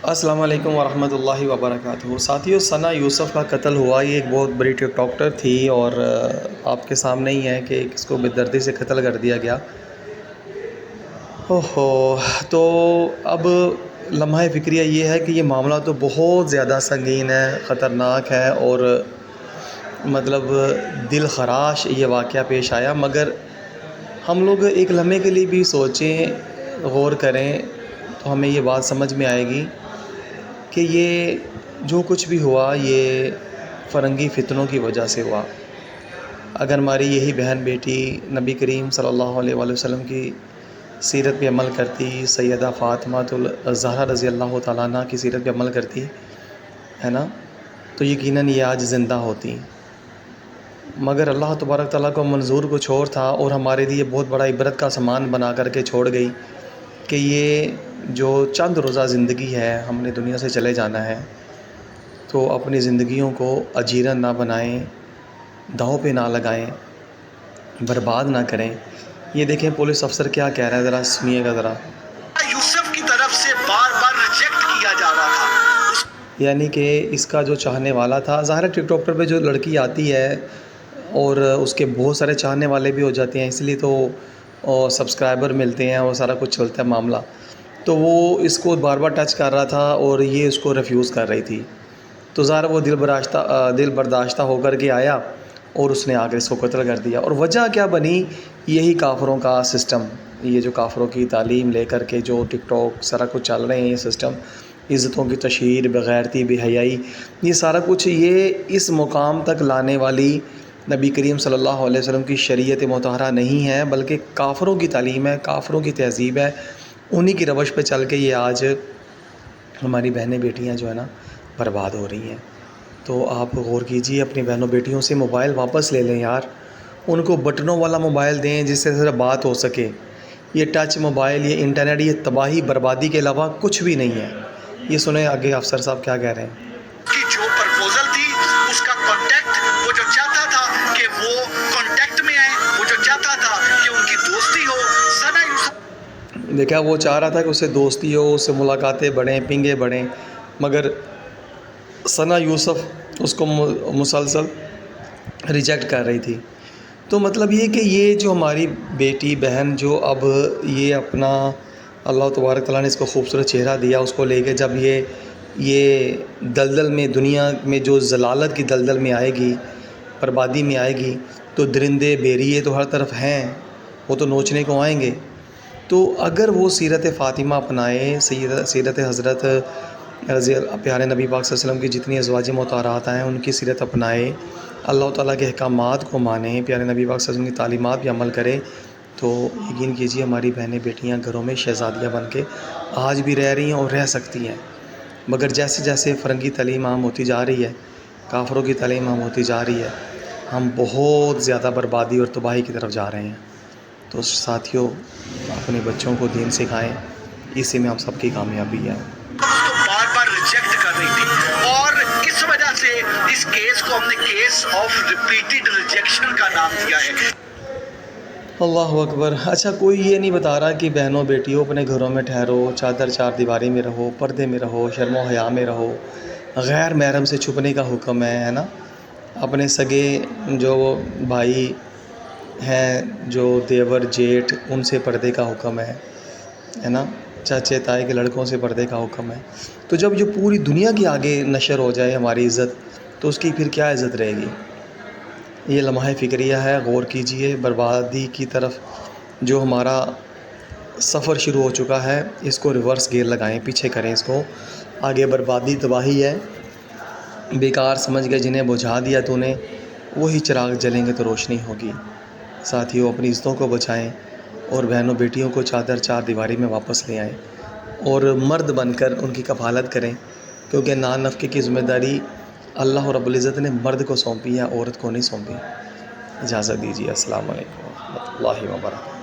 السلام علیکم ورحمۃ اللہ وبرکاتہ۔ ساتھیو، ثنا یوسف کا قتل ہوا۔ یہ ایک بہت بڑی ٹک ٹاکر تھی اور آپ کے سامنے ہی ہے کہ اس کو بے دردی سے قتل کر دیا گیا۔ اوہو، تو اب لمحہ فکریہ یہ ہے کہ یہ معاملہ تو بہت زیادہ سنگین ہے، خطرناک ہے اور مطلب دل خراش یہ واقعہ پیش آیا، مگر ہم لوگ ایک لمحے کے لیے بھی سوچیں، غور کریں تو ہمیں یہ بات سمجھ میں آئے گی کہ یہ جو کچھ بھی ہوا یہ فرنگی فتنوں کی وجہ سے ہوا۔ اگر ہماری یہی بہن بیٹی نبی کریم صلی اللہ علیہ وآلہ وسلم کی سیرت پہ عمل کرتی، سیدہ فاطمہ الزہرا رضی اللہ تعالیٰ عنہ کی سیرت پہ عمل کرتی ہے نا، تو یقیناً یہ آج زندہ ہوتی، مگر اللہ تبارک تعالیٰ کو منظور کچھ اور تھا اور ہمارے لیے بہت بڑا عبرت کا سامان بنا کر کے چھوڑ گئی کہ یہ جو چند روزہ زندگی ہے، ہم نے دنیا سے چلے جانا ہے، تو اپنی زندگیوں کو اجیرن نہ بنائیں، داؤ پہ نہ لگائیں، برباد نہ کریں۔ یہ دیکھیں پولیس افسر کیا کہہ رہا ہے، ذرا سنیے گا ذرا۔ یوسف کی طرف سے بار بار ریجیکٹ کیا جا رہا تھا، یعنی کہ اس کا جو چاہنے والا تھا، ظاہر ہے ٹک ٹاک پہ جو لڑکی آتی ہے اور اس کے بہت سارے چاہنے والے بھی ہو جاتے ہیں، اس لیے تو سبسکرائبر ملتے ہیں اور سارا کچھ چلتا ہے معاملہ، تو وہ اس کو بار بار ٹچ کر رہا تھا اور یہ اس کو ریفیوز کر رہی تھی، تو ظاہر وہ دل برداشتہ ہو کر کے آیا اور اس نے آ کر اس کو قتل کر دیا۔ اور وجہ کیا بنی؟ یہی کافروں کا سسٹم، یہ جو کافروں کی تعلیم لے کر کے جو ٹک ٹاک سارا کچھ چل رہے ہیں، یہ سسٹم، عزتوں کی تشہیر، بغیرتی، بے حیائی، یہ سارا کچھ یہ اس مقام تک لانے والی نبی کریم صلی اللہ علیہ وسلم کی شریعت مطہرہ نہیں ہے، بلکہ کافروں کی تعلیم ہے، کافروں کی تہذیب ہے، انہی کی روش پہ چل کے یہ آج ہماری بہنیں بیٹیاں جو ہے نا برباد ہو رہی ہیں۔ تو آپ غور کیجئے، اپنی بہنوں بیٹیوں سے موبائل واپس لے لیں یار، ان کو بٹنوں والا موبائل دیں جس سے صرف بات ہو سکے۔ یہ ٹچ موبائل، یہ انٹرنیٹ، یہ تباہی بربادی کے علاوہ کچھ بھی نہیں ہے۔ یہ سنیں آگے افسر صاحب کیا کہہ رہے ہیں۔ کی جو پرپوزل تھی اس کا کانٹیکٹ، وہ جو چاہتا تھا کہ وہ کانٹیکٹ میں آئے، وہ جو چاہتا تھا کہ ان کی دوستی ہو، ثنا یوسف دیکھا، وہ چاہ رہا تھا کہ اس سے دوستی ہو، اس سے ملاقاتیں بڑھیں، پنگے بڑھیں، مگر ثنا یوسف اس کو مسلسل ریجیکٹ کر رہی تھی۔ تو مطلب یہ کہ یہ جو ہماری بیٹی بہن جو اب یہ اپنا اللہ تبارک تعالیٰ نے اس کو خوبصورت چہرہ دیا، اس کو لے کے جب یہ دلدل میں، دنیا میں جو ضلالت کی دلدل میں آئے گی، بربادی میں آئے گی، تو درندے بیریے تو ہر طرف ہیں، وہ تو نوچنے کو آئیں گے۔ تو اگر وہ سیرت فاطمہ اپنائے، سیرت حضرت پیارے نبی پاک صلی اللہ علیہ وسلم کی جتنی ازواج مطہرات ہیں ان کی سیرت اپنائے، اللہ تعالیٰ کے احکامات کو مانیں، پیارے نبی پاک صلی اللہ علیہ وسلم کی تعلیمات پہ عمل کرے، تو یقین کیجیے ہماری بہنیں بیٹیاں گھروں میں شہزادیاں بن کے آج بھی رہ رہی ہیں اور رہ سکتی ہیں، مگر جیسے جیسے فرنگی تعلیم عام ہوتی جا رہی ہے، کافروں کی تعلیم عام ہوتی جا رہی ہے، ہم بہت زیادہ بربادی اور تباہی کی طرف جا رہے ہیں۔ تو ساتھیوں، اپنے بچوں کو دین سکھائیں، اسی میں ہم سب کی کامیابی ہے۔ اس کو بار بار ریجیکٹ کر رہی تھی، اور اس وجہ سے اس کیس کو ہم نے کیس آف ریپیٹڈ ریجیکشن کا نام دیا ہے۔ اللہ اکبر۔ اچھا، کوئی یہ نہیں بتا رہا کہ بہنوں بیٹیوں اپنے گھروں میں ٹھہرو، چادر چار دیواری میں رہو، پردے میں رہو، شرم و حیا میں رہو، غیر محرم سے چھپنے کا حکم ہے نا، اپنے سگے جو بھائی ہیں، جو دیور جیٹھ، ان سے پردے کا حکم ہے نا، چاچے تائی کے لڑکوں سے پردے کا حکم ہے۔ تو جب یہ پوری دنیا کے آگے نشر ہو جائے ہماری عزت، تو اس کی پھر کیا عزت رہے گی؟ یہ لمحہ فکریہ ہے، غور کیجئے۔ بربادی کی طرف جو ہمارا سفر شروع ہو چکا ہے، اس کو ریورس گیئر لگائیں، پیچھے کریں اس کو، آگے بربادی تباہی ہے۔ بیکار سمجھ گئے جنہیں بجھا دیا تو نے، وہی چراغ جلیں گے تو روشنی ہوگی۔ ساتھیوں، اپنی عزتوں کو بچائیں اور بہنوں بیٹیوں کو چادر چار دیواری میں واپس لے آئیں، اور مرد بن کر ان کی کفالت کریں، کیونکہ نان نفقے کی ذمہ داری اللہ رب العزت نے مرد کو سونپی ہے، عورت کو نہیں سونپی۔ اجازت دیجیے، السلام علیکم ورحمۃ اللہ وبرکاتہ۔